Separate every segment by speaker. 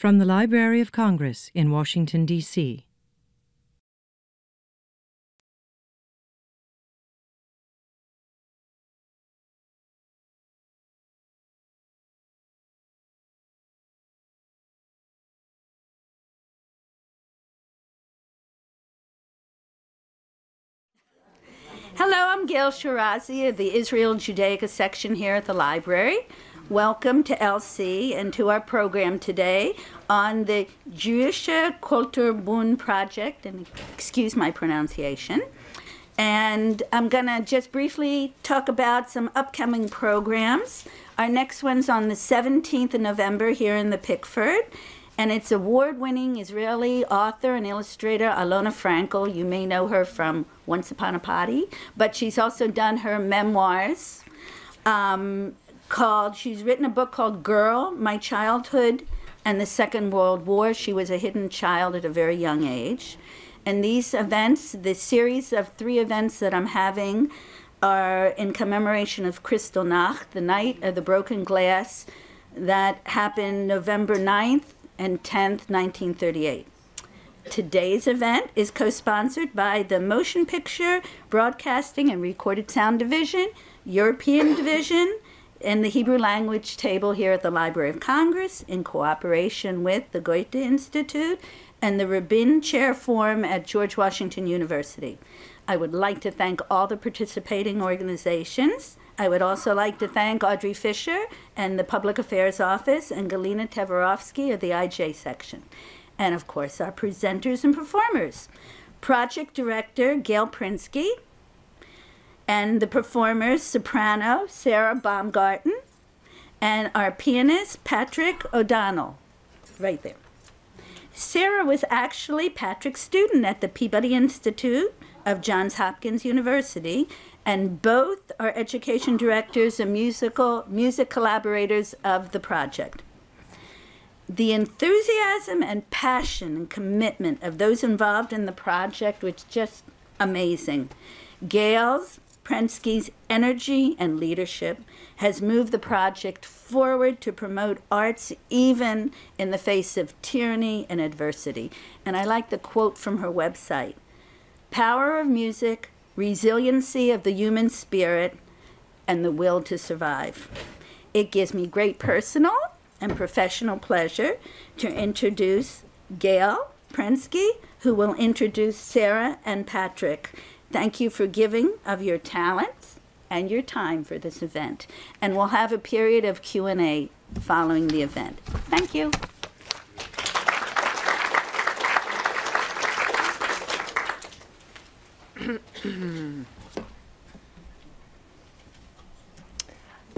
Speaker 1: From the Library of Congress in Washington, D.C.
Speaker 2: Hello, I'm Gail Shirazi of the Israel Judaica section here at the library. Welcome to LC and to our program today on the Jüdische Kulturbund project, and excuse my pronunciation. And I'm going to just briefly talk about some upcoming programs. Our next one's on the 17th of November here in the Pickford. And it's award-winning Israeli author and illustrator Alona Frankel. You may know her from Once Upon a Potty, but she's also done her memoirs she's written a book called Girl, My Childhood and the Second World War. She was a hidden child at a very young age. And these events, the series of 3 events that I'm having, are in commemoration of Kristallnacht, the Night of the Broken Glass, that happened November 9th and 10th, 1938. Today's event is co-sponsored by the Motion Picture, Broadcasting and Recorded Sound Division, European Division, and the Hebrew Language Table here at the Library of Congress in cooperation with the Goethe Institute and the Rabin Chair Forum at George Washington University. I would like to thank all the participating organizations. I would also like to thank Audrey Fisher and the Public Affairs Office and Galina Tevorovsky of the IJ section. And of course, our presenters and performers. Project Director Gail Prinsky, and the performers, soprano Sarah Baumgarten, and our pianist Patrick O'Donnell, right there. Sarah was actually Patrick's student at the Peabody Institute of Johns Hopkins University, and both are education directors and music collaborators of the project. The enthusiasm and passion and commitment of those involved in the project was just amazing. Gail's, Prensky's energy and leadership has moved the project forward to promote arts even in the face of tyranny and adversity. And I like the quote from her website: "Power of music, resiliency of the human spirit, and the will to survive." It gives me great personal and professional pleasure to introduce Gail Prensky, who will introduce Sarah and Patrick. Thank you for giving of your talents and your time for this event. And we'll have a period of Q&A following the event. Thank you.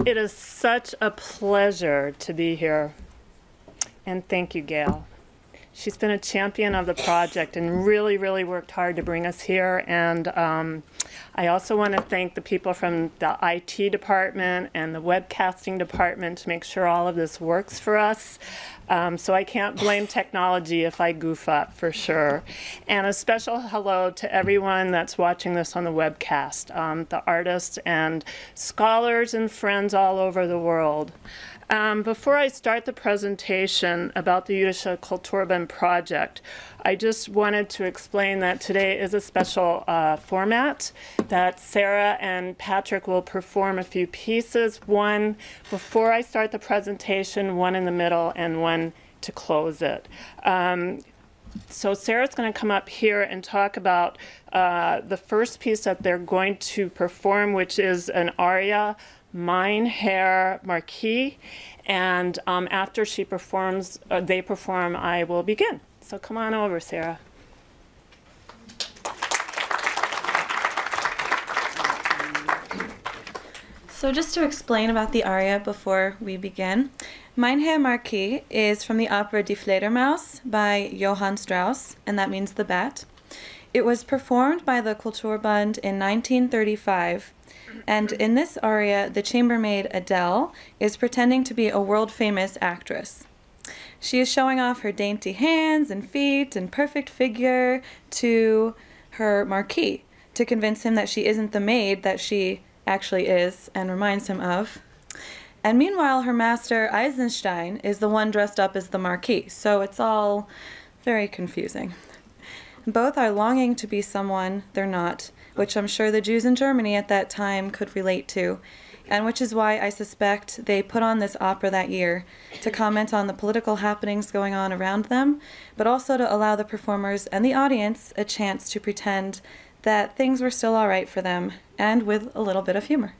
Speaker 3: It is such a pleasure to be here. And thank you, Gail. She's been a champion of the project and really, really worked hard to bring us here. And I also want to thank the people from the IT department and the webcasting department to make sure all of this works for us. So I can't blame technology if I goof up, for sure. And a special hello to everyone that's watching this on the webcast, the artists and scholars and friends all over the world. Before I start the presentation about the Jüdische Kulturbund project, I just wanted to explain that today is a special format, that Sarah and Patrick will perform a few pieces, one before I start the presentation, one in the middle, and one to close it. So Sarah's going to come up here and talk about the first piece that they're going to perform, which is an aria, Mein Herr Marquis, and after she performs, they perform, I will begin. So come on over, Sarah.
Speaker 4: So just to explain about the aria before we begin, Mein Herr Marquis is from the opera Die Fledermaus by Johann Strauss, and that means the bat. It was performed by the Kulturbund in 1935. And in this aria, the chambermaid Adele is pretending to be a world-famous actress. She is showing off her dainty hands and feet and perfect figure to her marquis to convince him that she isn't the maid that she actually is and reminds him of. And meanwhile, her master, Eisenstein, is the one dressed up as the Marquis, so it's all very confusing. Both are longing to be someone they're not, which I'm sure the Jews in Germany at that time could relate to, and which is why I suspect they put on this opera that year to comment on the political happenings going on around them, but also to allow the performers and the audience a chance to pretend that things were still all right for them, and with a little bit of humor.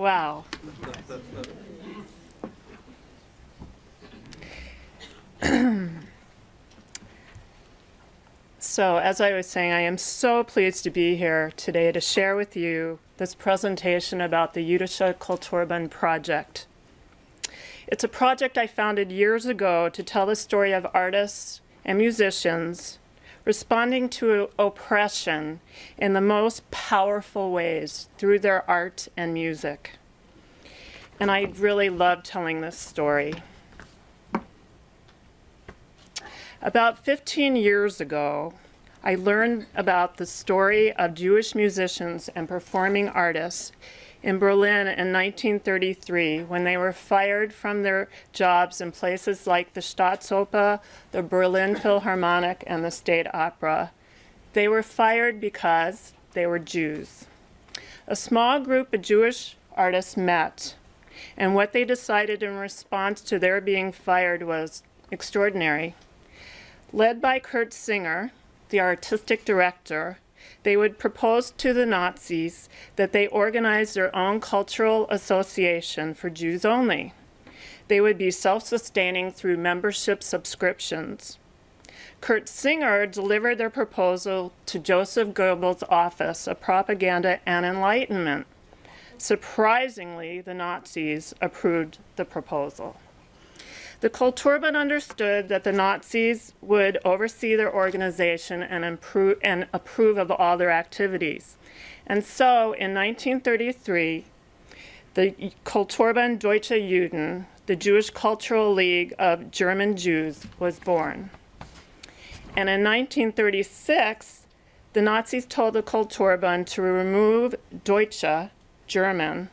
Speaker 3: Wow. So, as I was saying, I am so pleased to be here today to share with you this presentation about the Jüdische Kulturbund project. It's a project I founded years ago to tell the story of artists and musicians responding to oppression in the most powerful ways through their art and music. And I really love telling this story. About 15 years ago, I learned about the story of Jewish musicians and performing artists in Berlin in 1933 when they were fired from their jobs in places like the Staatsoper, the Berlin Philharmonic, and the State Opera. They were fired because they were Jews. A small group of Jewish artists met And what they decided in response to their being fired was extraordinary. Led by Kurt Singer, the artistic director, they would propose to the Nazis that they organize their own cultural association for Jews only. They would be self-sustaining through membership subscriptions. Kurt Singer delivered their proposal to Joseph Goebbels' office of Propaganda and Enlightenment. Surprisingly, the Nazis approved the proposal. The Kulturban understood that the Nazis would oversee their organization and approve of all their activities. And so, in 1933, the Kulturban Deutsche Juden, the Jewish Cultural League of German Jews, was born. And in 1936, the Nazis told the Kulturban to remove Deutsche, German,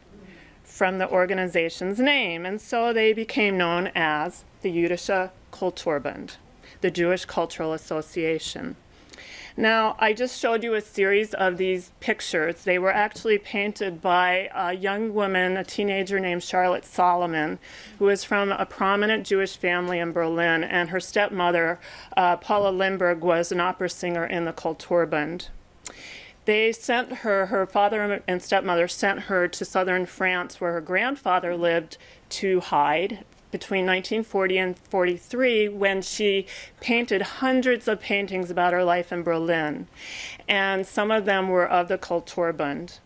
Speaker 3: from the organization's name, and so they became known as the Jüdische Kulturbund, the Jewish Cultural Association. Now, I just showed you a series of these pictures. They were actually painted by a young woman, a teenager named Charlotte Solomon, who is from a prominent Jewish family in Berlin, and her stepmother, Paula Lindbergh, was an opera singer in the Kulturbund. They sent her, her father and stepmother sent her to southern France where her grandfather lived to hide between 1940 and 43 when she painted hundreds of paintings about her life in Berlin. And some of them were of the Kulturbund.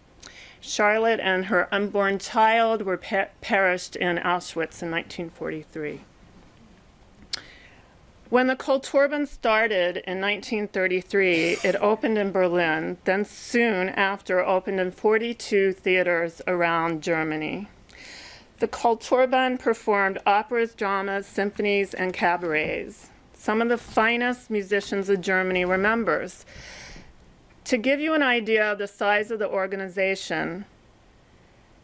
Speaker 3: Charlotte and her unborn child were perished in Auschwitz in 1943. When the Kulturbund started in 1933, it opened in Berlin, then soon after opened in 42 theaters around Germany. The Kulturbund performed operas, dramas, symphonies, and cabarets. Some of the finest musicians of Germany were members. To give you an idea of the size of the organization,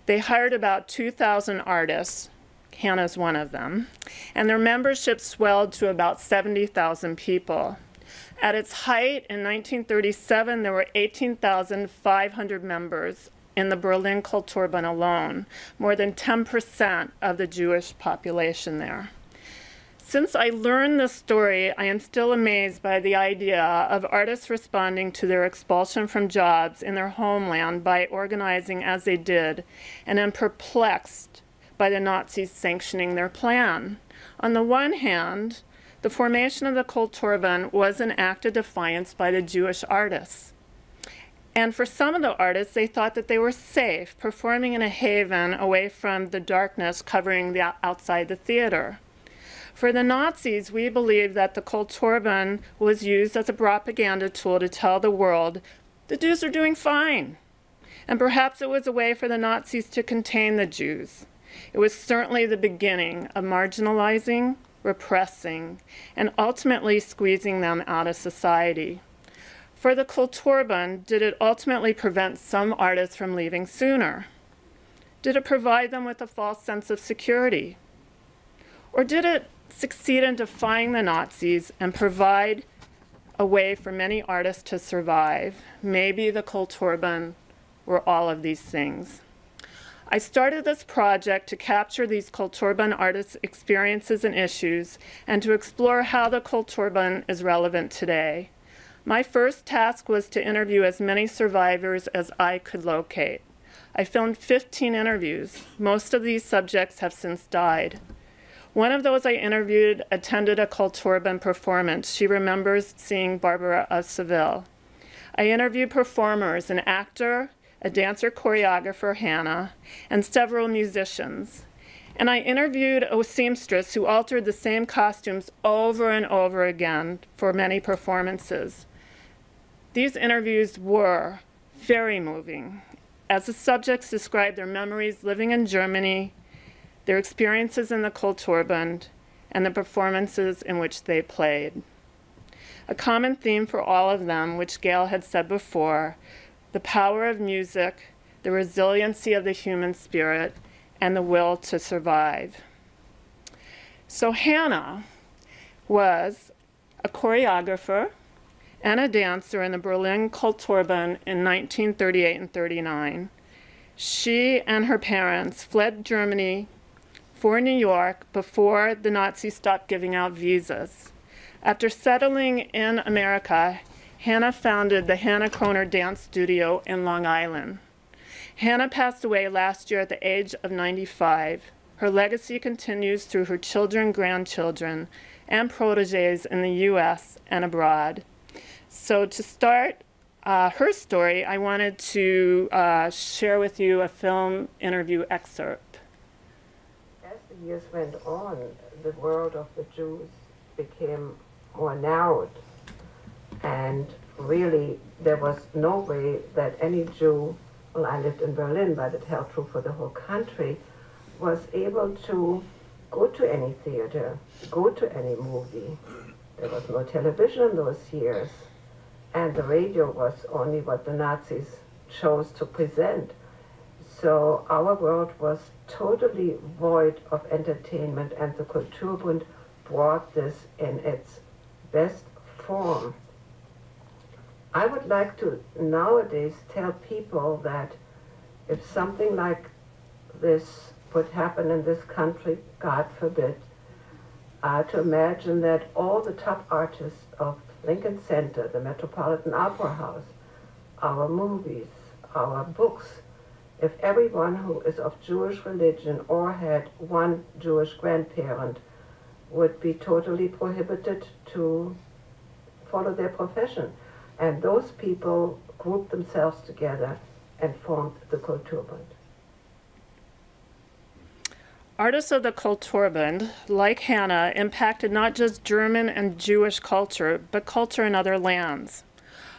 Speaker 3: they hired about 2,000 artists. Hannah's one of them, and their membership swelled to about 70,000 people. At its height in 1937, there were 18,500 members in the Berlin Kulturbund alone, more than 10% of the Jewish population there. Since I learned this story, I am still amazed by the idea of artists responding to their expulsion from jobs in their homeland by organizing as they did, and am perplexed by the Nazis sanctioning their plan. On the one hand, the formation of the Kulturbund was an act of defiance by the Jewish artists. And for some of the artists, they thought that they were safe, performing in a haven away from the darkness covering the outside the theater. For the Nazis, we believe that the Kulturbund was used as a propaganda tool to tell the world the Jews are doing fine. And perhaps it was a way for the Nazis to contain the Jews. It was certainly the beginning of marginalizing, repressing, and ultimately squeezing them out of society. For the Kulturbund, did it ultimately prevent some artists from leaving sooner? Did it provide them with a false sense of security? Or did it succeed in defying the Nazis and provide a way for many artists to survive? Maybe the Kulturbund were all of these things. I started this project to capture these Kulturbund artists' experiences and issues and to explore how the Kulturbund is relevant today. My first task was to interview as many survivors as I could locate. I filmed 15 interviews. Most of these subjects have since died. One of those I interviewed attended a Kulturbund performance. She remembers seeing Barbara of Seville. I interviewed performers, an actor, a dancer choreographer, Hannah, and several musicians. And I interviewed a seamstress who altered the same costumes over and over again for many performances. These interviews were very moving, as the subjects described their memories living in Germany, their experiences in the Kulturbund, and the performances in which they played. A common theme for all of them, which Gail had said before, the power of music, the resiliency of the human spirit, and the will to survive. So Hannah was a choreographer and a dancer in the Berlin Kulturbund in 1938 and 39. She and her parents fled Germany for New York before the Nazis stopped giving out visas. After settling in America, Hannah founded the Hannah Kroner Dance Studio in Long Island. Hannah passed away last year at the age of 95. Her legacy continues through her children, grandchildren, and proteges in the US and abroad. So to start her story, I wanted to share with you a film interview excerpt.
Speaker 5: As the years went on, the world of the Jews became more narrowed. And really, there was no way that any Jew, well, I lived in Berlin, but it held true for the whole country, was able to go to any theater, go to any movie. There was no television in those years, and the radio was only what the Nazis chose to present. So our world was totally void of entertainment, and the Kulturbund brought this in its best form. I would like to nowadays tell people that if something like this would happen in this country, God forbid, to imagine that all the top artists of Lincoln Center, the Metropolitan Opera House, our movies, our books, if everyone who is of Jewish religion or had one Jewish grandparent would be totally prohibited to follow their profession. And those people grouped themselves together and formed the Kulturbund.
Speaker 3: Artists of the Kulturbund, like Hannah, impacted not just German and Jewish culture, but culture in other lands.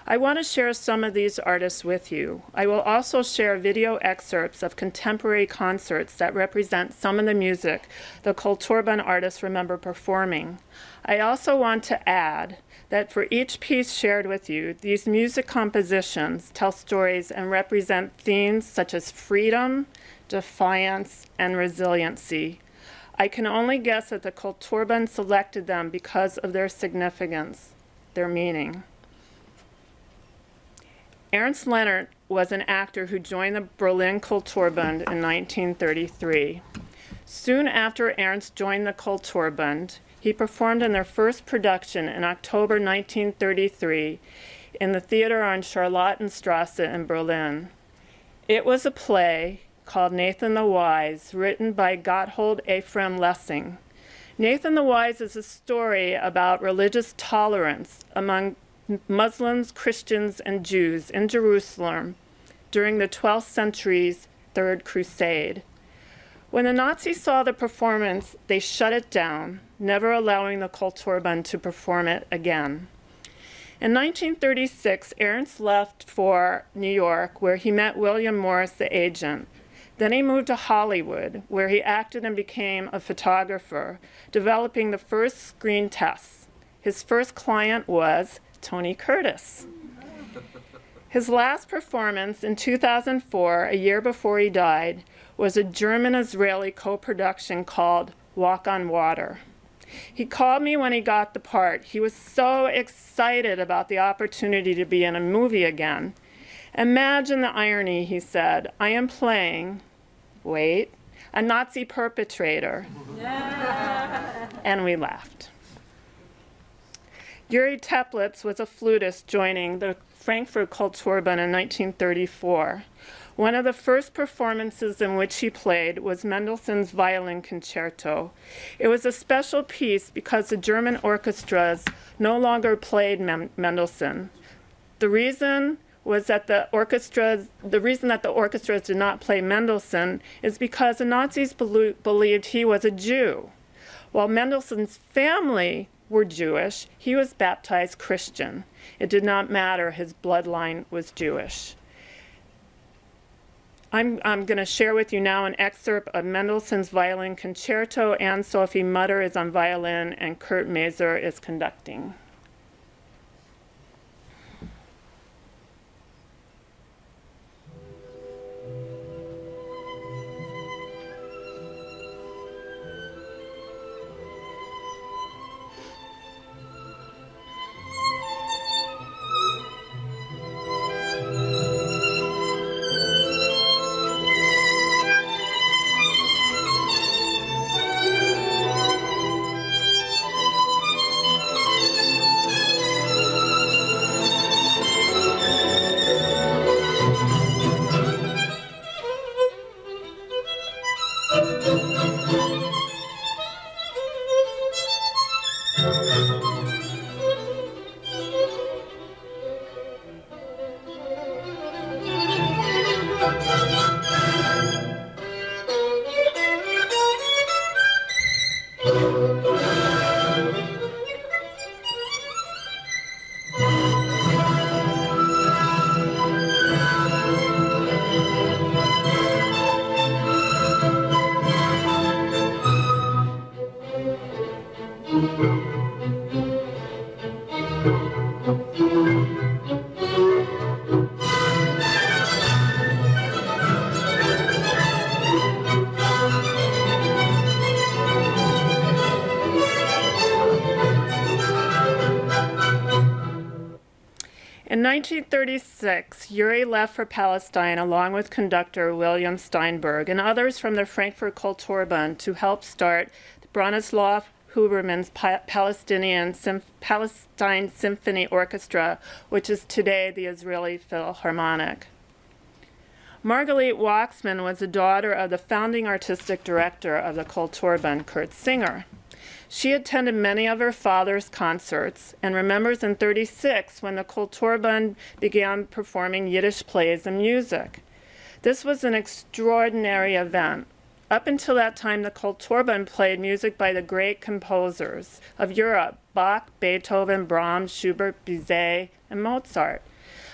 Speaker 3: I want to share some of these artists with you. I will also share video excerpts of contemporary concerts that represent some of the music the Kulturbund artists remember performing. I also want to add that for each piece shared with you, these music compositions tell stories and represent themes such as freedom, defiance, and resiliency. I can only guess that the Kulturbund selected them because of their significance, their meaning. Ernst Lehnert was an actor who joined the Berlin Kulturbund in 1933. Soon after Ernst joined the Kulturbund, he performed in their first production in October 1933 in the theater on Charlottenstrasse in Berlin. It was a play called Nathan the Wise, written by Gotthold Ephraim Lessing. Nathan the Wise is a story about religious tolerance among Muslims, Christians, and Jews in Jerusalem during the 12th century's Third Crusade. When the Nazis saw the performance, they shut it down, never allowing the Kulturbund to perform it again. In 1936, Ernst left for New York, where he met William Morris, the agent. Then he moved to Hollywood, where he acted and became a photographer, developing the first screen tests. His first client was Tony Curtis. His last performance in 2004, a year before he died, was a German-Israeli co-production called Walk on Water. He called me when he got the part. He was so excited about the opportunity to be in a movie again. Imagine the irony, he said. I am playing, wait, a Nazi perpetrator. And we laughed. Yuri Teplitz was a flutist joining the Frankfurt Kulturbund in 1934. One of the first performances in which he played was Mendelssohn's Violin Concerto. It was a special piece because the German orchestras no longer played Mendelssohn. The reason that the orchestras did not play Mendelssohn is because the Nazis believed he was a Jew. While Mendelssohn's family were Jewish, he was baptized Christian. It did not matter, his bloodline was Jewish. I'm going to share with you now an excerpt of Mendelssohn's Violin Concerto. Anne-Sophie Mutter is on violin and Kurt Maser is conducting. In 1936, Urey left for Palestine along with conductor William Steinberg and others from the Frankfurt Kulturbund to help start Bronislaw Huberman's Palestine Symphony Orchestra, which is today the Israeli Philharmonic. Margalit Waxman was the daughter of the founding artistic director of the Kulturbund, Kurt Singer. She attended many of her father's concerts and remembers in '36 when the Kulturbund began performing Yiddish plays and music. This was an extraordinary event. Up until that time, the Kulturbund played music by the great composers of Europe, Bach, Beethoven, Brahms, Schubert, Bizet, and Mozart.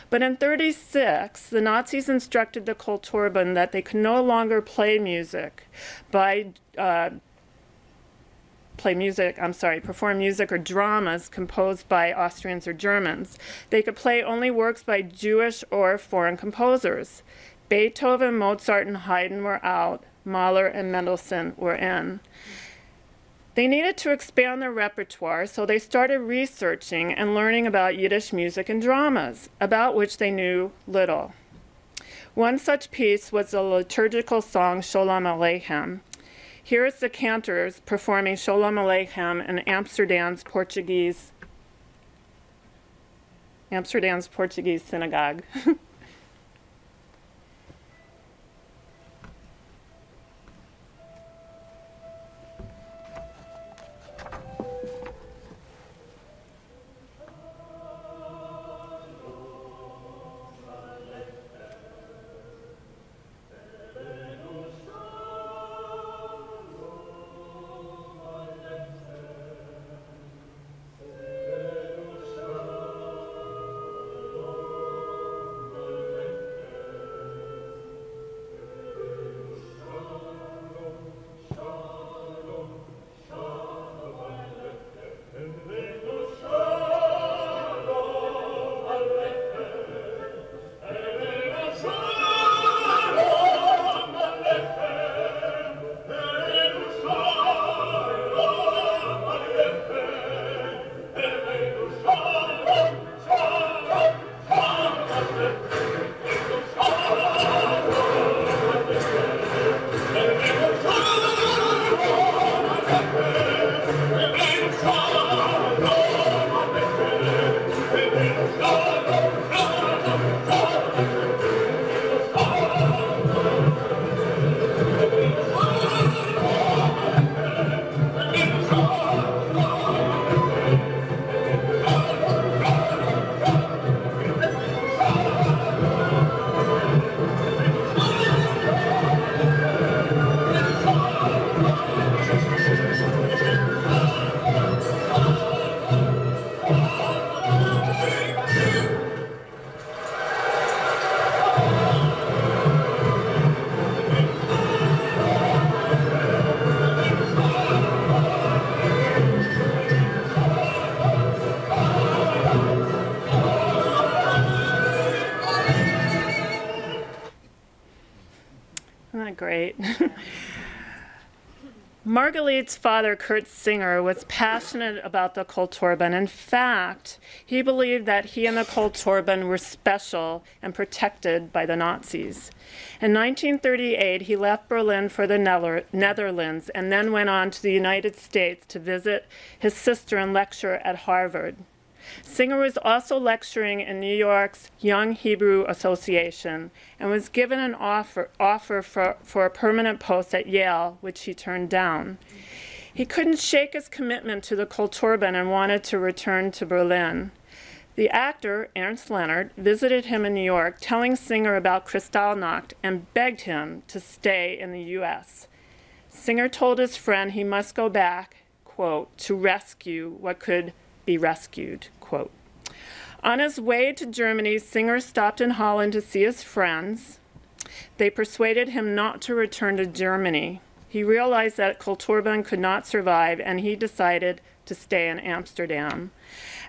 Speaker 3: But in '36, the Nazis instructed the Kulturbund that they could no longer perform music or dramas composed by Austrians or Germans. They could play only works by Jewish or foreign composers. Beethoven, Mozart, and Haydn were out. Mahler and Mendelssohn were in. They needed to expand their repertoire, so they started researching and learning about Yiddish music and dramas, about which they knew little. One such piece was the liturgical song Sholem Aleichem. Here is the cantors performing Sholem Aleichem in Amsterdam's Portuguese synagogue. Great. Margalit's father, Kurt Singer, was passionate about the Kulturbund. In fact, he believed that he and the Kulturbund were special and protected by the Nazis. In 1938, he left Berlin for the Netherlands and then went on to the United States to visit his sister and lecture at Harvard. Singer was also lecturing in New York's Young Hebrew Association and was given an offer for a permanent post at Yale, which he turned down. He couldn't shake his commitment to the Kulturban and wanted to return to Berlin. The actor, Ernst Leonard, visited him in New York, telling Singer about Kristallnacht and begged him to stay in the U.S. Singer told his friend he must go back, quote, to rescue what could be rescued, quote. On his way to Germany, Singer stopped in Holland to see his friends. They persuaded him not to return to Germany. He realized that Kulturban could not survive, and he decided to stay in Amsterdam.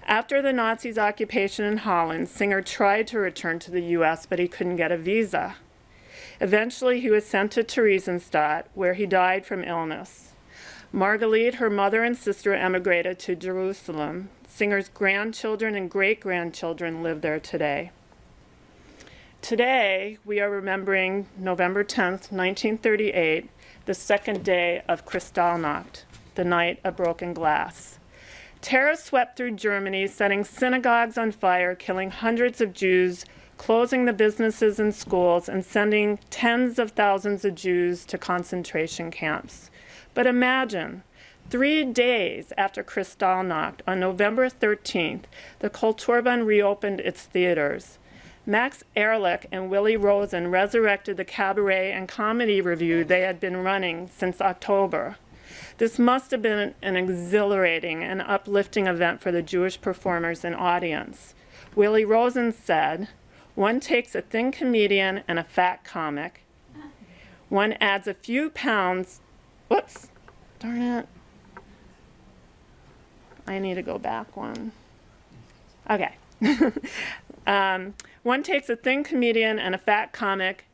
Speaker 3: After the Nazis' occupation in Holland, Singer tried to return to the U.S., but he couldn't get a visa. Eventually, he was sent to Theresienstadt, where he died from illness. Margalit, her mother and sister, emigrated to Jerusalem. Singer's grandchildren and great-grandchildren live there today. Today, we are remembering November 10th, 1938, the second day of Kristallnacht, the night of broken glass. Terror swept through Germany, setting synagogues on fire, killing hundreds of Jews, closing the businesses and schools, and sending tens of thousands of Jews to concentration camps. But imagine, 3 days after Kristallnacht, on November 13th, the Kulturban reopened its theaters. Max Ehrlich and Willie Rosen resurrected the cabaret and comedy revue they had been running since October. This must have been an exhilarating and uplifting event for the Jewish performers and audience. Willie Rosen said, "One takes a thin comedian and a fat comic. One adds a few pounds." Whoops, darn it. I need to go back one. Okay. One takes a thin comedian and a fat comic.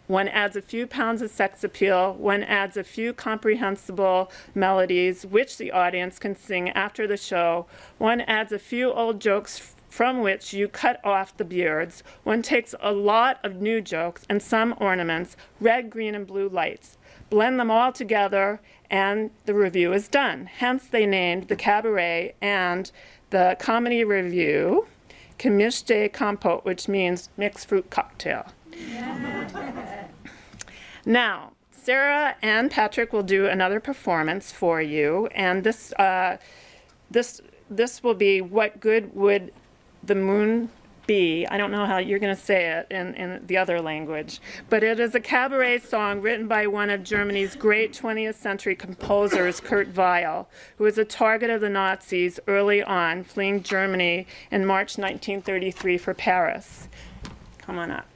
Speaker 3: One adds a few pounds of sex appeal. One adds a few comprehensible melodies, which the audience can sing after the show. One adds a few old jokes from which you cut off the beards. One takes a lot of new jokes and some ornaments, red, green, and blue lights. Blend them all together, and the review is done. Hence, they named the cabaret and the comedy review Gemischte Kompott, which means mixed fruit cocktail. Now, Sarah and Patrick will do another performance for you, and this will be What Good Would the Moon Be? I don't know how you're going to say it in the other language, but it is a cabaret song written by one of Germany's great 20th century composers, Kurt Weill, who was a target of the Nazis early on, fleeing Germany in March 1933 for Paris. Come on up.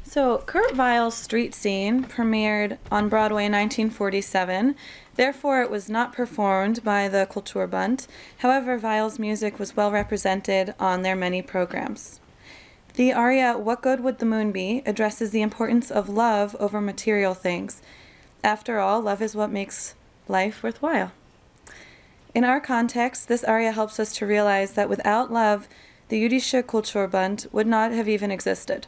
Speaker 4: So Kurt Weill's Street Scene premiered on Broadway in 1947. Therefore, it was not performed by the Kulturbund. However, Weill's music was well represented on their many programs. The aria What Good Would the Moon Be addresses the importance of love over material things. After all, love is what makes life worthwhile. In our context, this aria helps us to realize that without love, the Jüdische Kulturbund would not have even existed.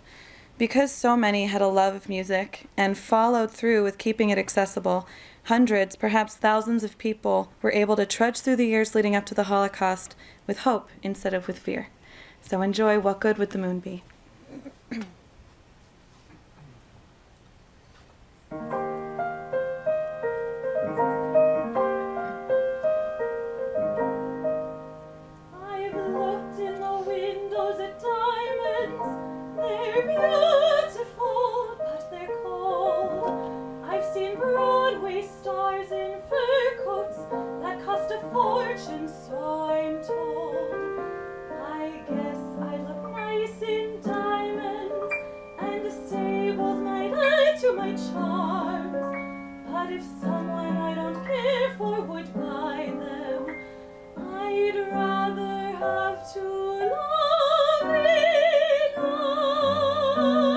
Speaker 4: Because so many had a love of music and followed through with keeping it accessible, hundreds, perhaps thousands of people were able to trudge through the years leading up to the Holocaust with hope instead of with fear. So enjoy What Good Would the Moon Be?
Speaker 6: So I'm told. I guess I look nice in diamonds, and the stables might add to my charms. But if someone I don't care for would buy them, I'd rather have two loving arms.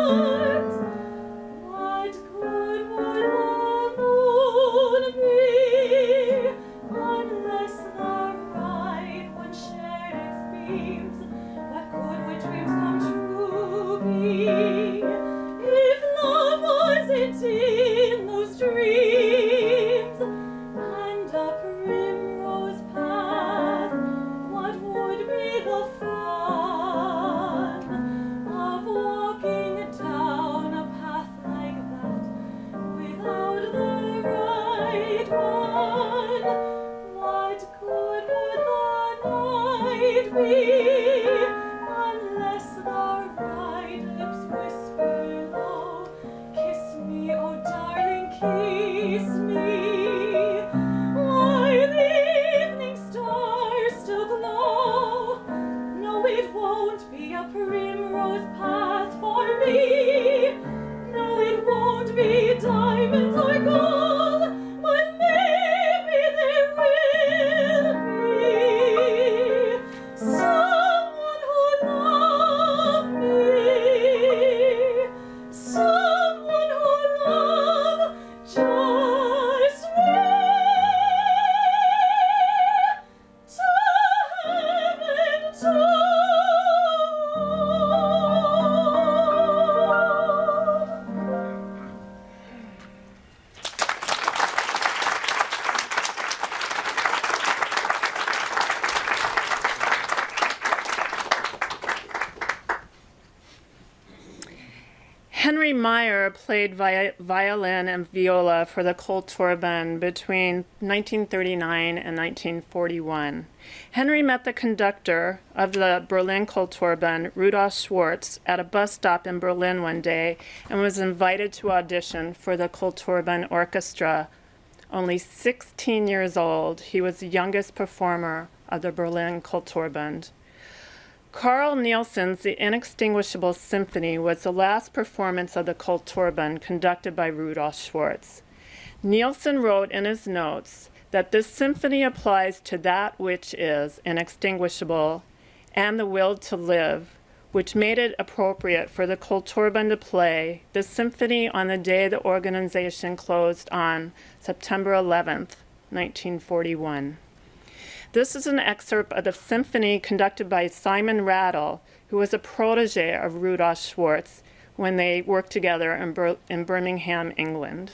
Speaker 6: What good would the moon be unless the right one shared its beams? What good would dreams come true be if love wasn't in those dreams? And a primrose path, what would be the fun? night one. What good would the night be unless the right lips whisper low, kiss me, oh darling, kiss me. Why the evening stars still glow. No, it won't be a primrose path for me. No, it won't be diamonds or gold, but maybe there will be someone who loves me, someone who loves just me. To heaven, to
Speaker 3: Henry Meyer played violin and viola for the Kulturban between 1939 and 1941. Henry met the conductor of the Berlin Kulturban, Rudolf Schwartz, at a bus stop in Berlin one day and was invited to audition for the Kulturban Orchestra. Only 16 years old, he was the youngest performer of the Berlin Kulturband. Carl Nielsen's The Inextinguishable Symphony was the last performance of the Kulturban conducted by Rudolf Schwartz. Nielsen wrote in his notes that this symphony applies to that which is inextinguishable and the will to live, which made it appropriate for the Kulturban to play the symphony on the day the organization closed on September 11th, 1941. This is an excerpt of the symphony conducted by Simon Rattle, who was a protege of Rudolf Schwartz when they worked together in Birmingham, England.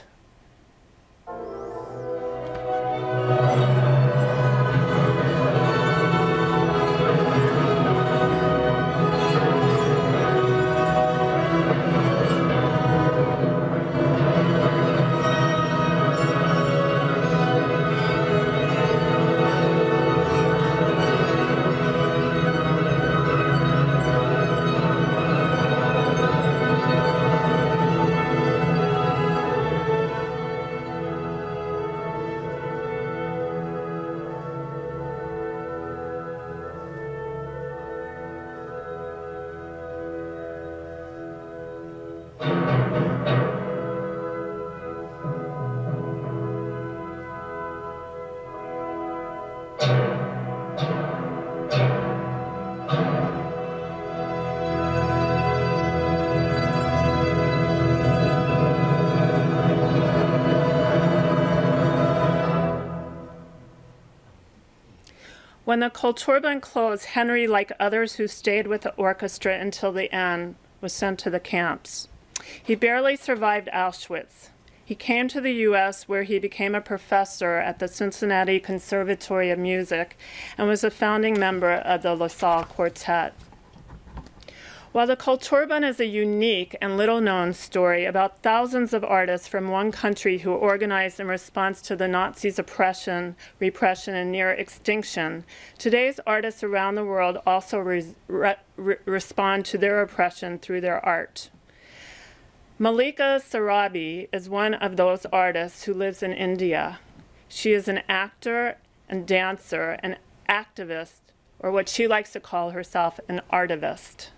Speaker 3: When the Kulturban closed, Henry, like others who stayed with the orchestra until the end, was sent to the camps. He barely survived Auschwitz. He came to the U.S., where he became a professor at the Cincinnati Conservatory of Music and was a founding member of the La Salle Quartet. While the Kulturban is a unique and little-known story about thousands of artists from one country who organized in response to the Nazis' oppression, repression, and near extinction, today's artists around the world also respond to their oppression through their art. Malika Sarabi is one of those artists who lives in India. She is an actor and dancer, an activist, or what she likes to call herself, an artivist.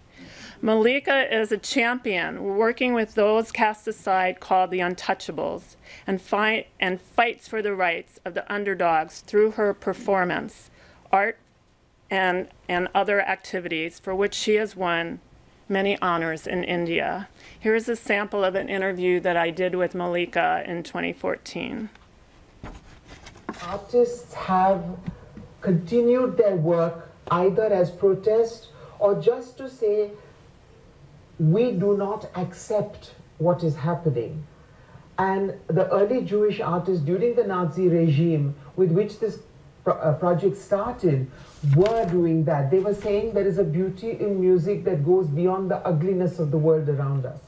Speaker 3: Malika is a champion working with those cast aside called the untouchables and fights for the rights of the underdogs through her performance, art, and other activities for which she has won many honors in India. Here is a sample of an interview that I did with Malika in 2014.
Speaker 7: Artists have continued their work either as protest or just to say, we do not accept what is happening. And the early Jewish artists during the Nazi regime with which this project started were doing that. They were saying there is a beauty in music that goes beyond the ugliness of the world around us.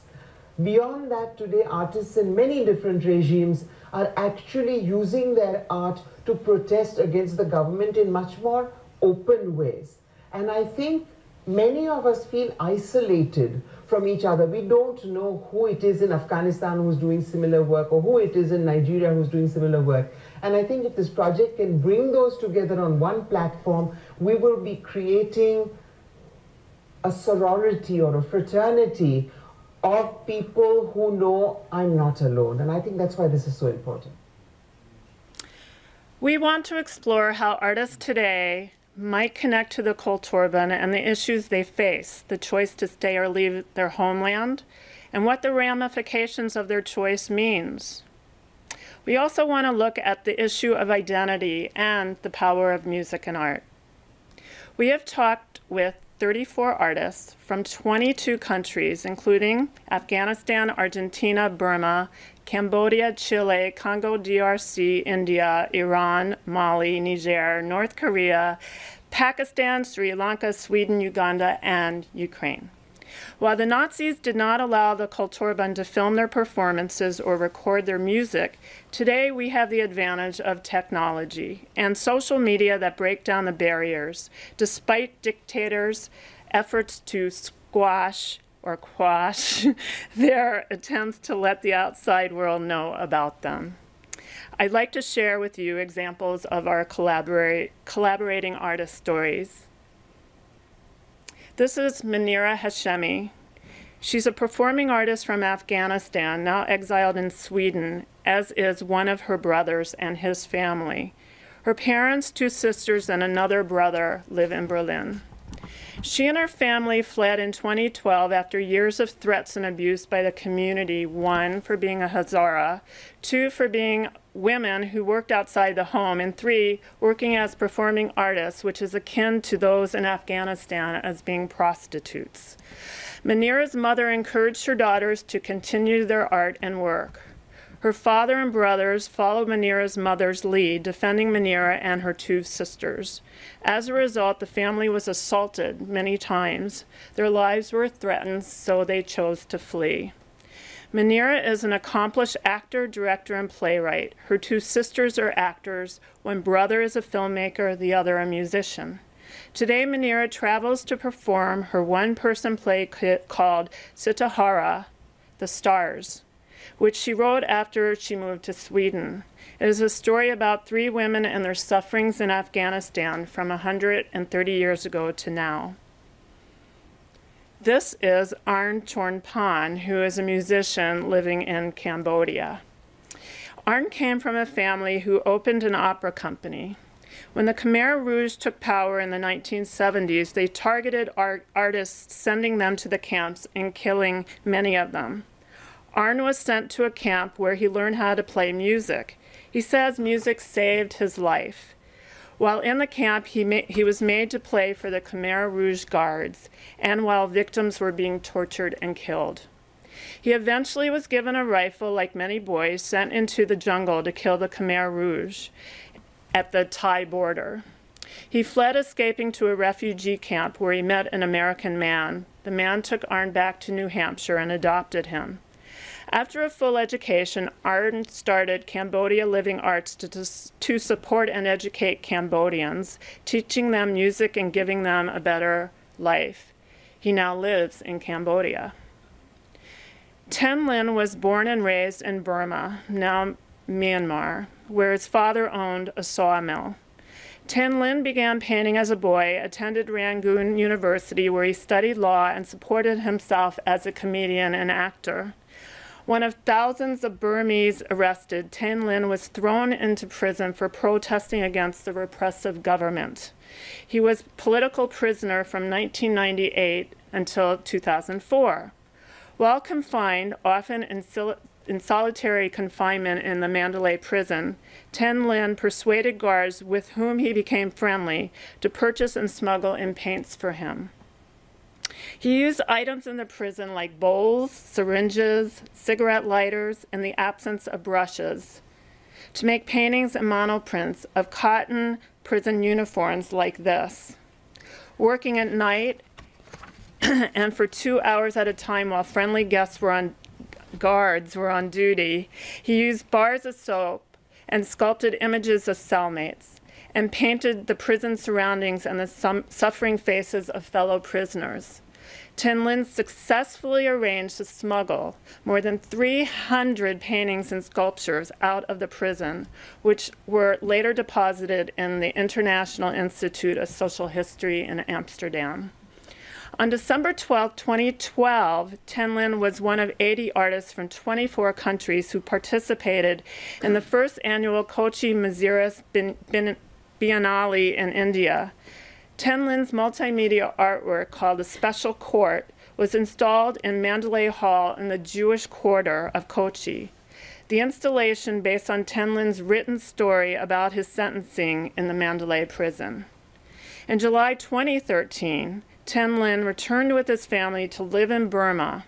Speaker 7: Beyond that, today artists in many different regimes are actually using their art to protest against the government in much more open ways. And I think many of us feel isolated from each other. We don't know who it is in Afghanistan who's doing similar work, or who it is in Nigeria who's doing similar work. And I think if this project can bring those together on one platform, we will be creating a sorority or a fraternity of people who know I'm not alone. And I think that's why this is so important.
Speaker 3: We want to explore how artists today might connect to the Kulturban and the issues they face, the choice to stay or leave their homeland, and what the ramifications of their choice means. We also want to look at the issue of identity and the power of music and art. We have talked with 34 artists from 22 countries, including Afghanistan, Argentina, Burma, Cambodia, Chile, Congo DRC, India, Iran, Mali, Niger, North Korea, Pakistan, Sri Lanka, Sweden, Uganda, and Ukraine. While the Nazis did not allow the Kulturban to film their performances or record their music, today we have the advantage of technology and social media that break down the barriers, despite dictators' efforts to squash or quash their attempts to let the outside world know about them. I'd like to share with you examples of our collaborating artist stories. This is Manira Hashemi. She's a performing artist from Afghanistan, now exiled in Sweden, as is one of her brothers and his family. Her parents, 2 sisters, and another brother live in Berlin. She and her family fled in 2012 after years of threats and abuse by the community, 1, for being a Hazara, 2, for being women who worked outside the home, and 3, working as performing artists, which is akin to those in Afghanistan as being prostitutes. Manira's mother encouraged her daughters to continue their art and work. Her father and brothers followed Manira's mother's lead, defending Manira and her 2 sisters. As a result, the family was assaulted many times. Their lives were threatened, so they chose to flee. Manira is an accomplished actor, director, and playwright. Her 2 sisters are actors. One brother is a filmmaker, the other a musician. Today, Manira travels to perform her one-person play called Sitahara, The Stars, which she wrote after she moved to Sweden. It is a story about 3 women and their sufferings in Afghanistan from 130 years ago to now. This is Arn Chornpan, who is a musician living in Cambodia. Arn came from a family who opened an opera company. When the Khmer Rouge took power in the 1970s, they targeted artists, sending them to the camps and killing many of them. Arn was sent to a camp where he learned how to play music. He says music saved his life. While in the camp, he was made to play for the Khmer Rouge Guards, and while victims were being tortured and killed. He eventually was given a rifle, like many boys, sent into the jungle to kill the Khmer Rouge at the Thai border. He fled, escaping to a refugee camp where he met an American man. The man took Arn back to New Hampshire and adopted him. After a full education, Arn started Cambodia Living Arts to support and educate Cambodians, teaching them music and giving them a better life. He now lives in Cambodia. Ten Lin was born and raised in Burma, now Myanmar, where his father owned a sawmill. Ten Lin began painting as a boy, attended Rangoon University, where he studied law and supported himself as a comedian and actor. One of thousands of Burmese arrested, Ten Lin was thrown into prison for protesting against the repressive government. He was political prisoner from 1998 until 2004. While confined, often in solitary confinement in the Mandalay prison, Ten Lin persuaded guards with whom he became friendly to purchase and smuggle in paints for him. He used items in the prison like bowls, syringes, cigarette lighters, and the absence of brushes to make paintings and monoprints of cotton prison uniforms like this. Working at night and for 2 hours at a time while friendly guests were on guards were on duty, he used bars of soap and sculpted images of cellmates and painted the prison surroundings and the suffering faces of fellow prisoners. Tin Lin successfully arranged to smuggle more than 300 paintings and sculptures out of the prison, which were later deposited in the International Institute of Social History in Amsterdam. On December 12, 2012, Tin Lin was one of 80 artists from 24 countries who participated in the first annual Kochi Maziris Biennale in India. Tin Lin's multimedia artwork called The Special Court was installed in Mandalay Hall in the Jewish quarter of Kochi. The installation based on Tin Lin's written story about his sentencing in the Mandalay prison. In July 2013, Tin Lin returned with his family to live in Burma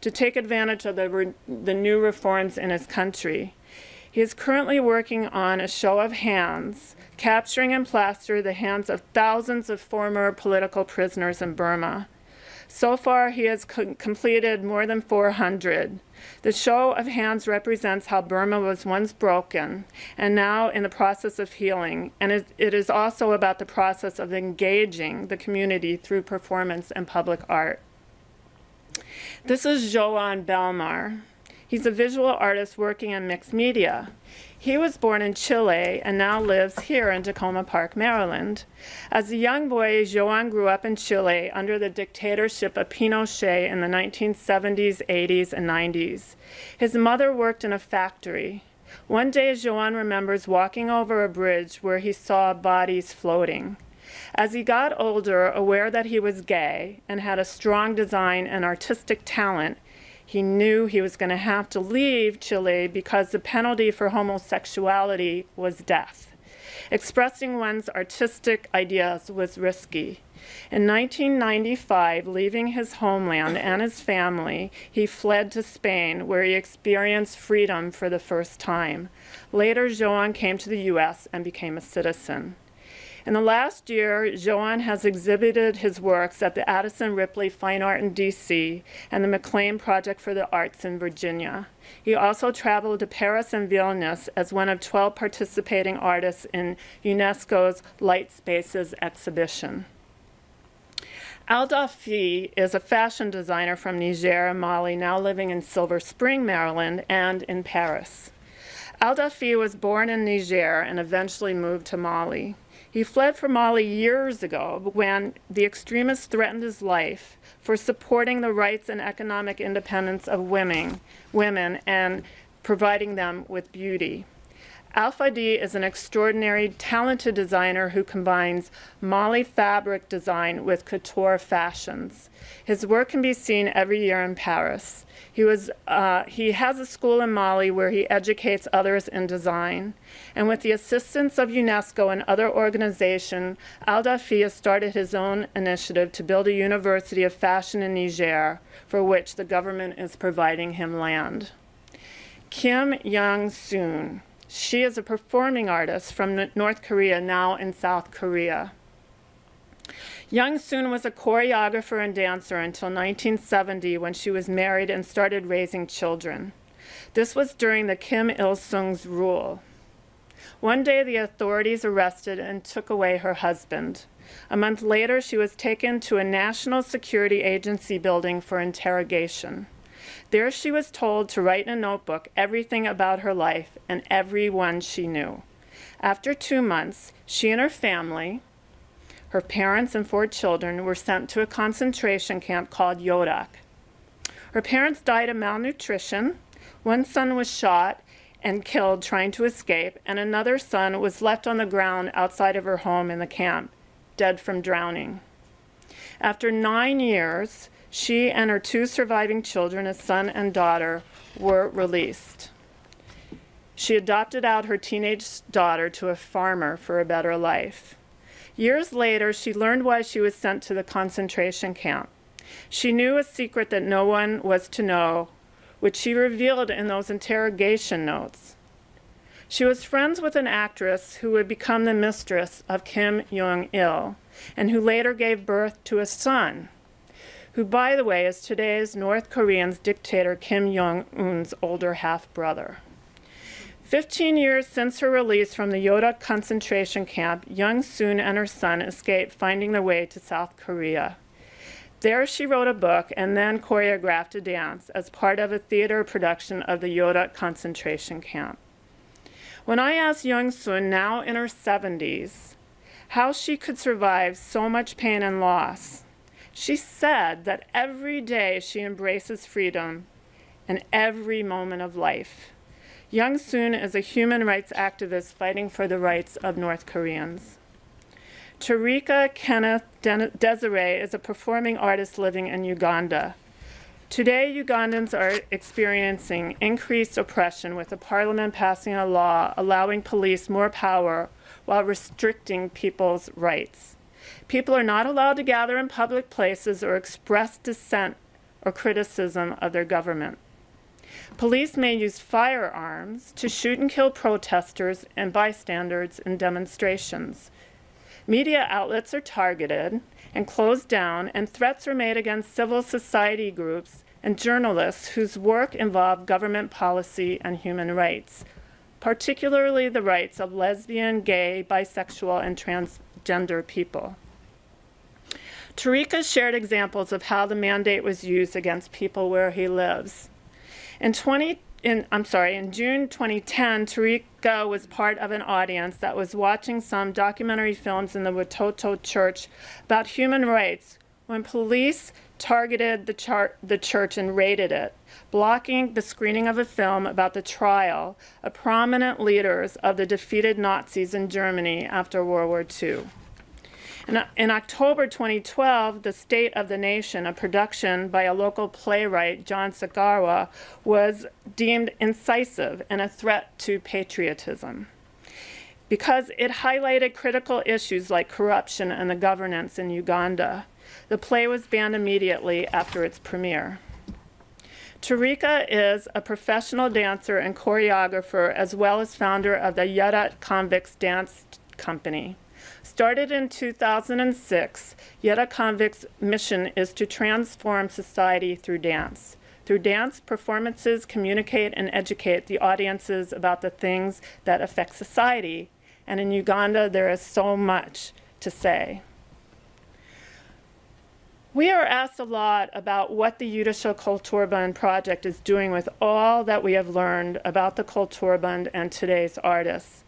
Speaker 3: to take advantage of the new reforms in his country. He is currently working on a show of hands, capturing in plaster the hands of thousands of former political prisoners in Burma. So far, he has completed more than 400. The show of hands represents how Burma was once broken and now in the process of healing, and it is also about the process of engaging the community through performance and public art. This is Joan Belmar. He's a visual artist working in mixed media. He was born in Chile and now lives here in Tacoma Park, Maryland. As a young boy, Joan grew up in Chile under the dictatorship of Pinochet in the 1970s, 80s, and 90s. His mother worked in a factory. One day, Joan remembers walking over a bridge where he saw bodies floating. As he got older, aware that he was gay and had a strong design and artistic talent, he knew he was going to have to leave Chile because the penalty for homosexuality was death. Expressing one's artistic ideas was risky. In 1995, leaving his homeland and his family, he fled to Spain, where he experienced freedom for the first time. Later, Joan came to the U.S. and became a citizen. In the last year, Joan has exhibited his works at the Addison Ripley Fine Art in D.C. and the McLean Project for the Arts in Virginia. He also traveled to Paris and Vilnius as one of 12 participating artists in UNESCO's Light Spaces exhibition. Alda Fi is a fashion designer from Niger and Mali, now living in Silver Spring, Maryland, and in Paris. Alda Fi was born in Niger and eventually moved to Mali. He fled from Mali years ago when the extremists threatened his life for supporting the rights and economic independence of women and providing them with beauty. Alpha D is an extraordinary, talented designer who combines Mali fabric design with couture fashions. His work can be seen every year in Paris. He has a school in Mali where he educates others in design. And with the assistance of UNESCO and other organizations, Alda Fi has started his own initiative to build a university of fashion in Niger, for which the government is providing him land. Kim Young-soon. She is a performing artist from North Korea, now in South Korea. Young-soon was a choreographer and dancer until 1970 when she was married and started raising children. This was during the Kim Il-sung's rule. One day, the authorities arrested and took away her husband. A month later, she was taken to a National Security Agency building for interrogation. There she was told to write in a notebook everything about her life and everyone she knew. After 2 months, she and her family, her parents and 4 children, were sent to a concentration camp called Yodak. Her parents died of malnutrition. One son was shot and killed trying to escape, and another son was left on the ground outside of her home in the camp, dead from drowning. After 9 years, she and her 2 surviving children, a son and daughter, were released. She adopted out her teenage daughter to a farmer for a better life. Years later, she learned why she was sent to the concentration camp. She knew a secret that no one was to know, which she revealed in those interrogation notes. She was friends with an actress who would become the mistress of Kim Jong-il, and who later gave birth to a son, who, by the way, is today's North Korean's dictator Kim Jong-un's older half-brother. 15 years since her release from the Yoda concentration camp, Young Soon and her son escaped, finding their way to South Korea. There she wrote a book and then choreographed a dance as part of a theater production of the Yoda concentration camp. When I asked Young Soon, now in her 70s, how she could survive so much pain and loss, she said that every day she embraces freedom in every moment of life. Young Soon is a human rights activist fighting for the rights of North Koreans. Tarika Kenneth Desiree is a performing artist living in Uganda. Today, Ugandans are experiencing increased oppression, with the parliament passing a law allowing police more power while restricting people's rights. People are not allowed to gather in public places or express dissent or criticism of their government. Police may use firearms to shoot and kill protesters and bystanders in demonstrations. Media outlets are targeted and closed down, and threats are made against civil society groups and journalists whose work involve government policy and human rights, particularly the rights of lesbian, gay, bisexual, and transgender people. Tarika shared examples of how the mandate was used against people where he lives. In June 2010, Tarika was part of an audience that was watching some documentary films in the Watoto Church about human rights when police targeted the church and raided it, blocking the screening of a film about the trial of prominent leaders of the defeated Nazis in Germany after World War II. In October 2012, The State of the Nation, a production by a local playwright, John Sagawa, was deemed incisive and a threat to patriotism because it highlighted critical issues like corruption and the governance in Uganda. The play was banned immediately after its premiere. Tarika is a professional dancer and choreographer, as well as founder of the Yada Convicts Dance Company. Started in 2006, Yada Convicts' mission is to transform society through dance. Through dance, performances communicate and educate the audiences about the things that affect society. And in Uganda, there is so much to say. We are asked a lot about what the Jüdische Kulturbund project is doing with all that we have learned about the Kulturbund and today's artists.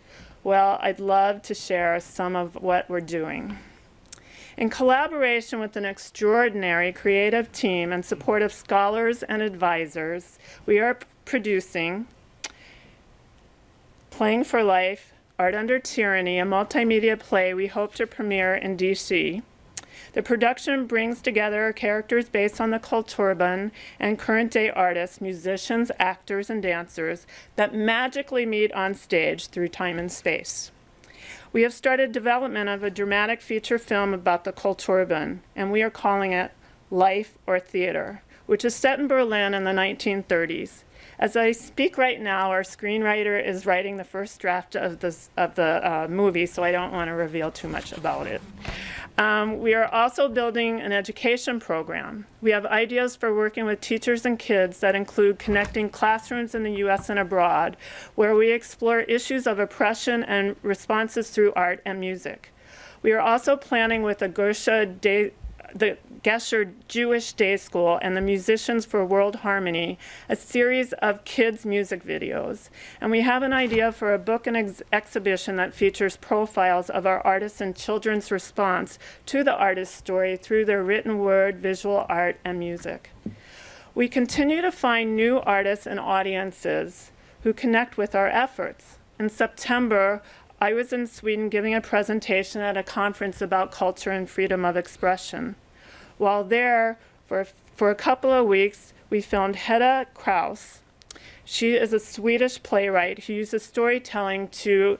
Speaker 3: Well, I'd love to share some of what we're doing. In collaboration with an extraordinary creative team and support of scholars and advisors, we are producing Playing for Life, Art Under Tyranny, a multimedia play we hope to premiere in DC. The production brings together characters based on the Kulturbund and current-day artists, musicians, actors, and dancers that magically meet on stage through time and space. We have started development of a dramatic feature film about the Kulturbund, and we are calling it Life or Theater, which is set in Berlin in the 1930s. As I speak right now, our screenwriter is writing the first draft of the movie, so I don't want to reveal too much about it. We are also building an education program. We have ideas for working with teachers and kids that include connecting classrooms in the U.S. and abroad, where we explore issues of oppression and responses through art and music. We are also planning with the Gesher Jewish Day School and the Musicians for World Harmony a series of kids' music videos. And we have an idea for a book and exhibition that features profiles of our artists and children's response to the artist's story through their written word, visual art, and music. We continue to find new artists and audiences who connect with our efforts. In September, I was in Sweden giving a presentation at a conference about culture and freedom of expression. While there, for a couple of weeks, we filmed Hedda Kraus. She is a Swedish playwright who uses storytelling to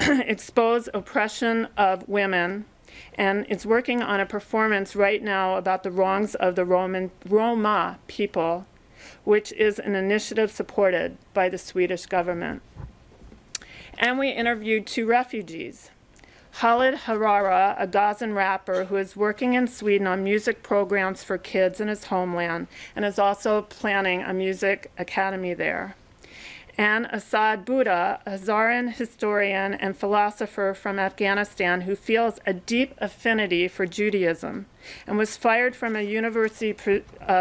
Speaker 3: expose oppression of women, and is working on a performance right now about the wrongs of the Roma people, which is an initiative supported by the Swedish government. And we interviewed 2 refugees. Khalid Harara, a Gazan rapper who is working in Sweden on music programs for kids in his homeland and is also planning a music academy there. And Asad Buddha, a Hazaran historian and philosopher from Afghanistan who feels a deep affinity for Judaism and was fired from a university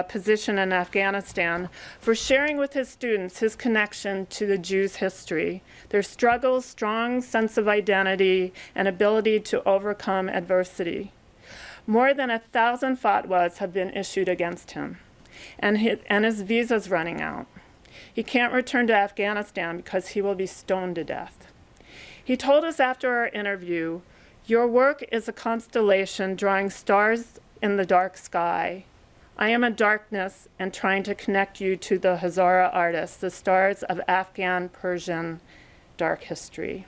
Speaker 3: position in Afghanistan for sharing with his students his connection to the Jews' history, their struggles, strong sense of identity, and ability to overcome adversity. More than 1,000 fatwas have been issued against him, and his visa's running out. He can't return to Afghanistan because he will be stoned to death. He told us after our interview, "Your work is a constellation drawing stars in the dark sky. I am a darkness and trying to connect you to the Hazara artists, the stars of Afghan, Persian, dark history."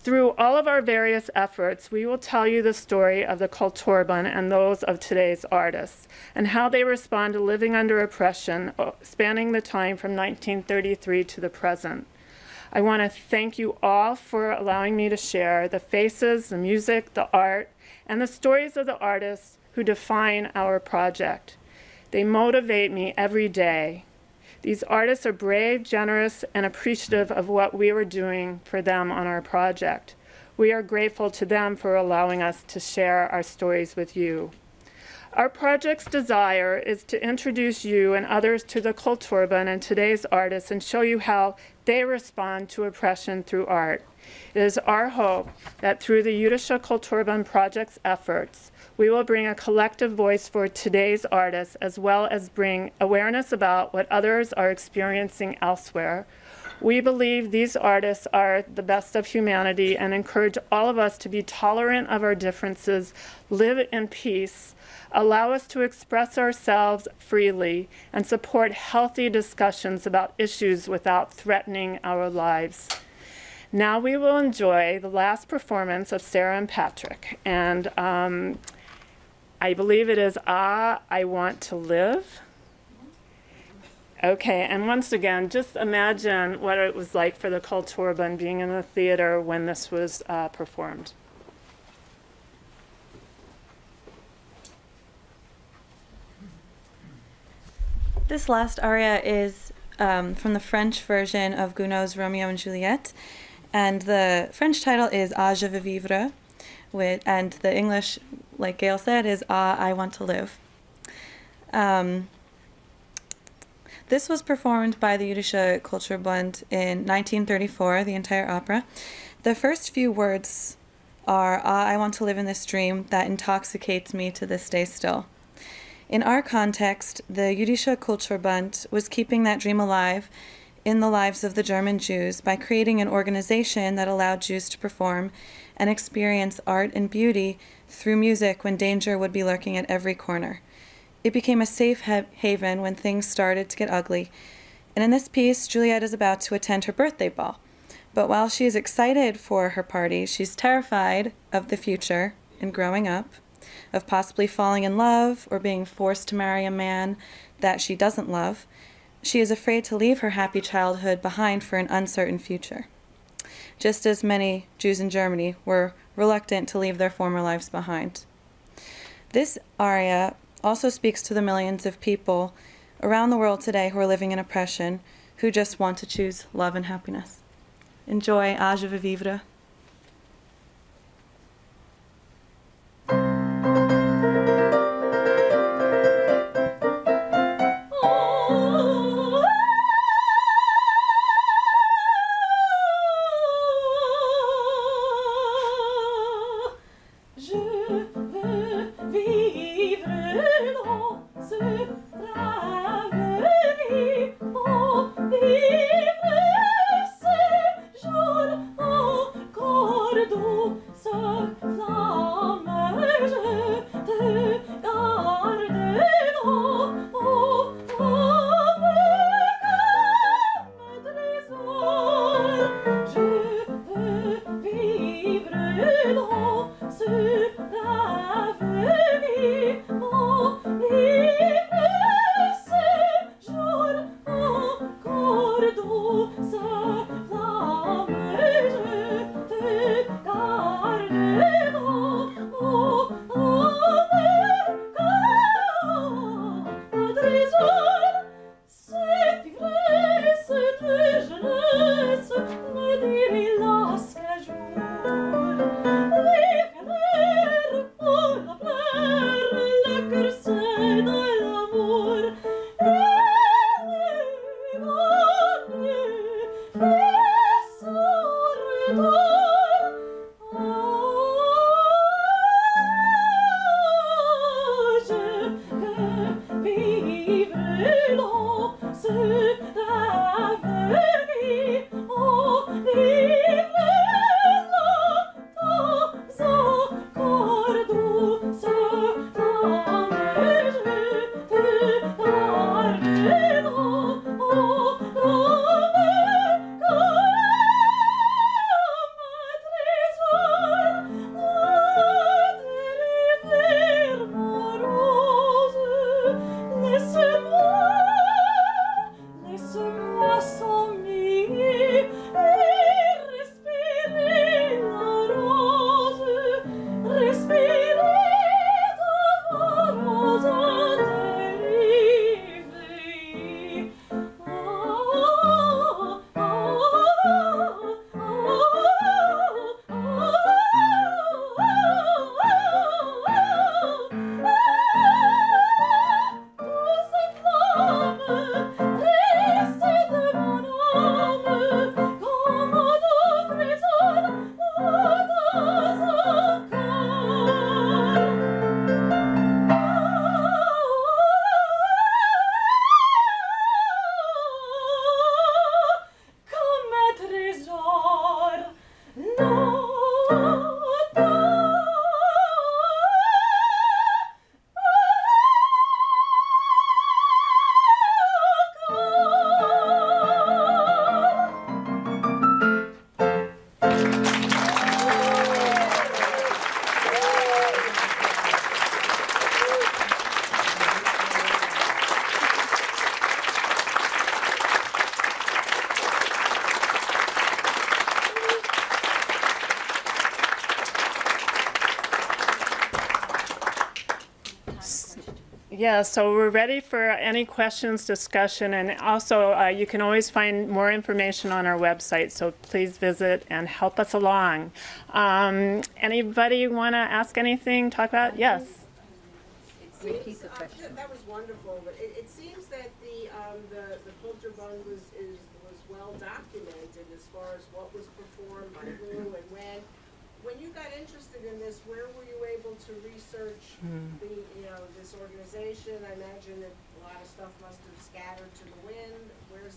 Speaker 3: Through all of our various efforts, we will tell you the story of the Kol Torban and those of today's artists, and how they respond to living under oppression, spanning the time from 1933 to the present. I want to thank you all for allowing me to share the faces, the music, the art, and the stories of the artists who define our project. They motivate me every day. These artists are brave, generous, and appreciative of what we were doing for them on our project. We are grateful to them for allowing us to share our stories with you. Our project's desire is to introduce you and others to the Kol Torban and today's artists and show you how they respond to oppression through art. It is our hope that through the Yiddish Kol Torban Project's efforts, we will bring a collective voice for today's artists, as well as bring awareness about what others are experiencing elsewhere. We believe these artists are the best of humanity and encourage all of us to be tolerant of our differences, live in peace, allow us to express ourselves freely, and support healthy discussions about issues without threatening our lives. Now we will enjoy the last performance of Sarah and Patrick. And I believe it is I Want to Live. Okay, and once again, just imagine what it was like for the Kol Torban being in the theater when this was performed.
Speaker 4: This last aria is from the French version of Gounod's Romeo and Juliet, and the French title is Ah, je veux vivre, and the English, like Gail said, is Ah, I Want to Live. This was performed by the Jüdische Kulturbund in 1934, the entire opera. The first few words are, Ah, I want to live in this dream that intoxicates me to this day still. In our context, the Jüdische Kulturbund was keeping that dream alive in the lives of the German Jews by creating an organization that allowed Jews to perform and experience art and beauty through music when danger would be lurking at every corner. It became a safe haven when things started to get ugly. And in this piece, Juliet is about to attend her birthday ball. But while she is excited for her party, she's terrified of the future and growing up, of possibly falling in love or being forced to marry a man that she doesn't love. She is afraid to leave her happy childhood behind for an uncertain future, just as many Jews in Germany were reluctant to leave their former lives behind. This aria also speaks to the millions of people around the world today who are living in oppression, who just want to choose love and happiness. Enjoy Ah, je veux vivre.
Speaker 6: Vivre ce jour
Speaker 3: Yeah, so we're ready for any questions, discussion, and also you can always find more information on our website, so please visit and help us along. Anybody want to ask anything, talk about? Yes.
Speaker 5: Repeat the question. That was wonderful, but it seems that the Kulturbund was well documented as far as what was performed by who and when. When you got interested in this, where were you able to research this organization? I imagine that a lot of stuff must have scattered to the wind. Where are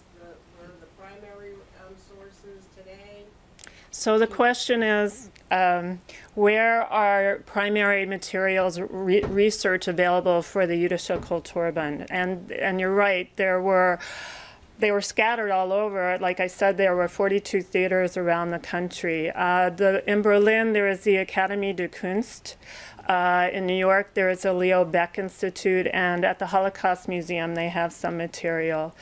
Speaker 5: the primary sources today?
Speaker 3: So the question is, where are primary materials research available for the Jüdische Kulturbund? And you're right, they were scattered all over. Like I said, there were 42 theaters around the country. In Berlin, there is the Akademie der Kunst. In New York, there is a Leo Baeck Institute, and at the Holocaust Museum, they have some material.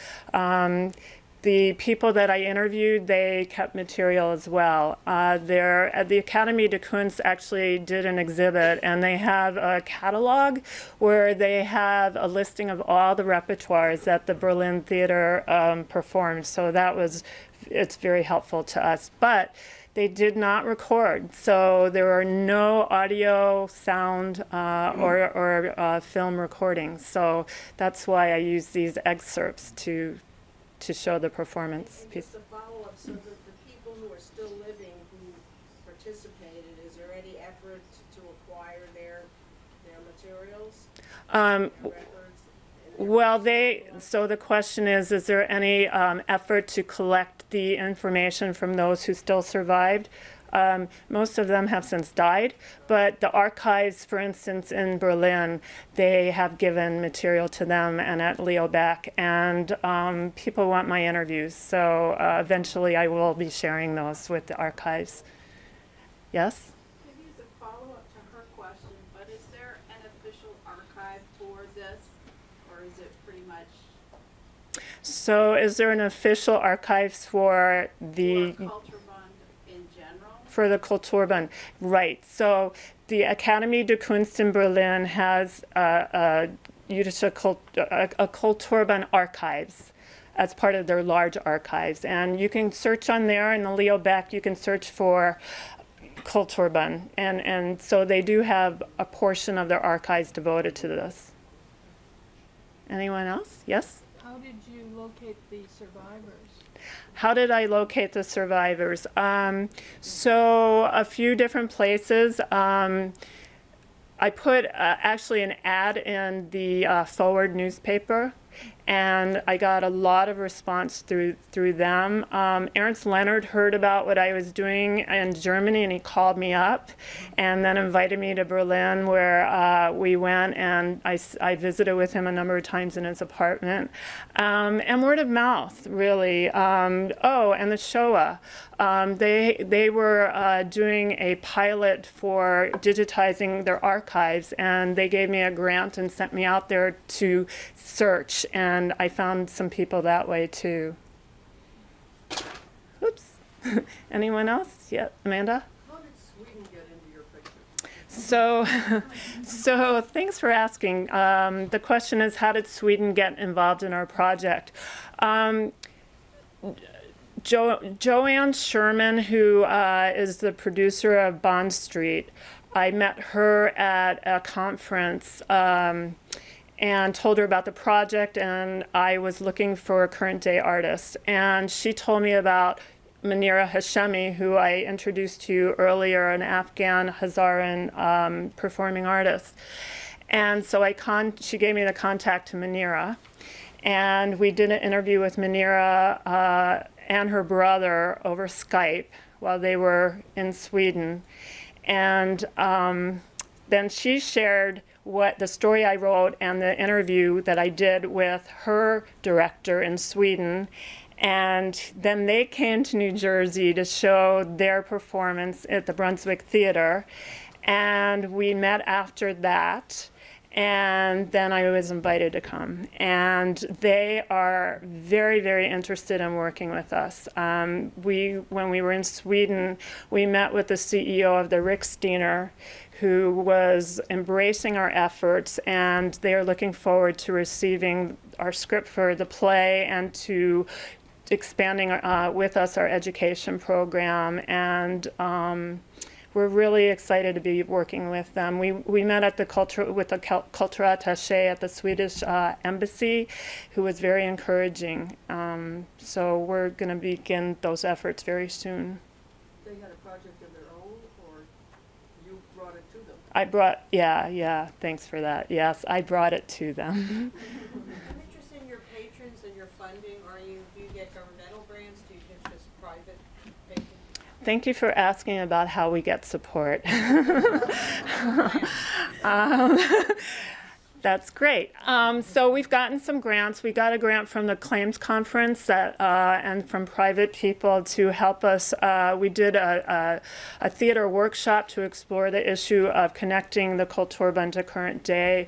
Speaker 3: The people that I interviewed, they kept material as well. At the Akademie der Kunst actually did an exhibit, and they have a catalog where they have a listing of all the repertoires that the Berlin Theater performed. So it's very helpful to us. But they did not record, so there are no audio, sound, or film recordings. So that's why I use these excerpts to show the performance piece.
Speaker 5: Just a follow-up, so that the people who are still living who participated, is there any effort to acquire their materials? Records?
Speaker 3: Well, so the question is there any effort to collect the information from those who still survived? Most of them have since died, but the archives, for instance, in Berlin, they have given material to them and at Leo Baeck, and people want my interviews, so eventually I will be sharing those with the archives. Yes?
Speaker 8: Maybe as a follow-up to her question, but is there an official archive for this, or is it pretty much?
Speaker 3: So is there an official archives for the Kulturbund? Right. So the Akademie der Kunst in Berlin has a Kulturbund archives as part of their large archives. And you can search on there in the Leo Baeck, you can search for Kulturbund. And so they do have a portion of their archives devoted to this. Anyone else? Yes?
Speaker 9: How did you locate the survivors?
Speaker 3: How did I locate the survivors? So a few different places. I put actually an ad in the Forward newspaper, and I got a lot of response through them. Ernst Leonard heard about what I was doing in Germany, and he called me up and then invited me to Berlin, where we went, and I visited with him a number of times in his apartment. And word of mouth, really. Oh, and the Shoah. They were doing a pilot for digitizing their archives, and they gave me a grant and sent me out there to search, and I found some people that way too. Oops. Anyone else? Yeah, Amanda?
Speaker 10: How did Sweden get into your picture?
Speaker 3: So thanks for asking. The question is, how did Sweden get involved in our project? Joanne Sherman, who is the producer of Bond Street, I met her at a conference and told her about the project, and I was looking for a current day artist. And she told me about Manira Hashemi, who I introduced to you earlier, an Afghan Hazaran performing artist. And so she gave me the contact to Manira, and we did an interview with Manira and her brother over Skype while they were in Sweden. And then she shared the story I wrote and the interview that I did with her director in Sweden. And then they came to New Jersey to show their performance at the Brunswick Theater. And we met after that. And then I was invited to come. And they are very, very interested in working with us. When we were in Sweden, we met with the CEO of the Riksdaler, who was embracing our efforts, and they are looking forward to receiving our script for the play and to expanding with us our education program. And we're really excited to be working with them. We met at the with the cultural attaché at the Swedish embassy, who was very encouraging. So we're going to begin those efforts very soon.
Speaker 10: They had a project of their own, or you brought it to them?
Speaker 3: I brought, yeah, thanks for that. Yes, I brought it to them.
Speaker 10: I'm interested in your patrons and your funding. Do you get governmental grants? Do you get just private patrons?
Speaker 3: Thank you for asking about how we get support. That's great. So we've gotten some grants. We got a grant from the Claims Conference and from private people to help us. We did a theater workshop to explore the issue of connecting the Kulturbund to current day.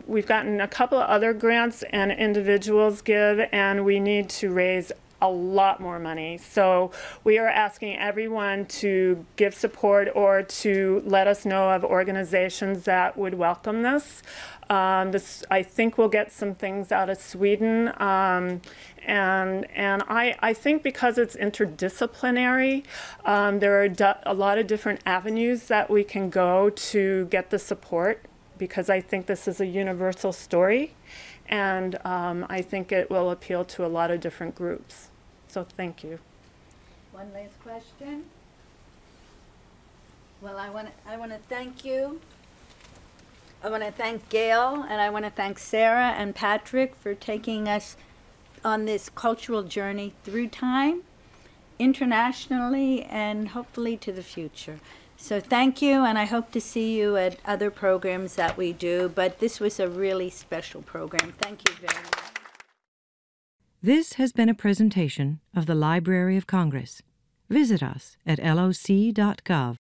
Speaker 3: We've gotten a couple of other grants and individuals give, and we need to raise a lot more money. So we are asking everyone to give support or to let us know of organizations that would welcome this. I think we'll get some things out of Sweden. And I think because it's interdisciplinary, there are a lot of different avenues that we can go to get the support, because I think this is a universal story. And I think it will appeal to a lot of different groups. So thank you.
Speaker 2: One last question. Well, I want to thank you. I want to thank Gail, and I want to thank Sarah and Patrick for taking us on this cultural journey through time, internationally, and hopefully to the future. So thank you, and I hope to see you at other programs that we do, but this was a really special program. Thank you very much.
Speaker 1: This has been a presentation of the Library of Congress. Visit us at loc.gov.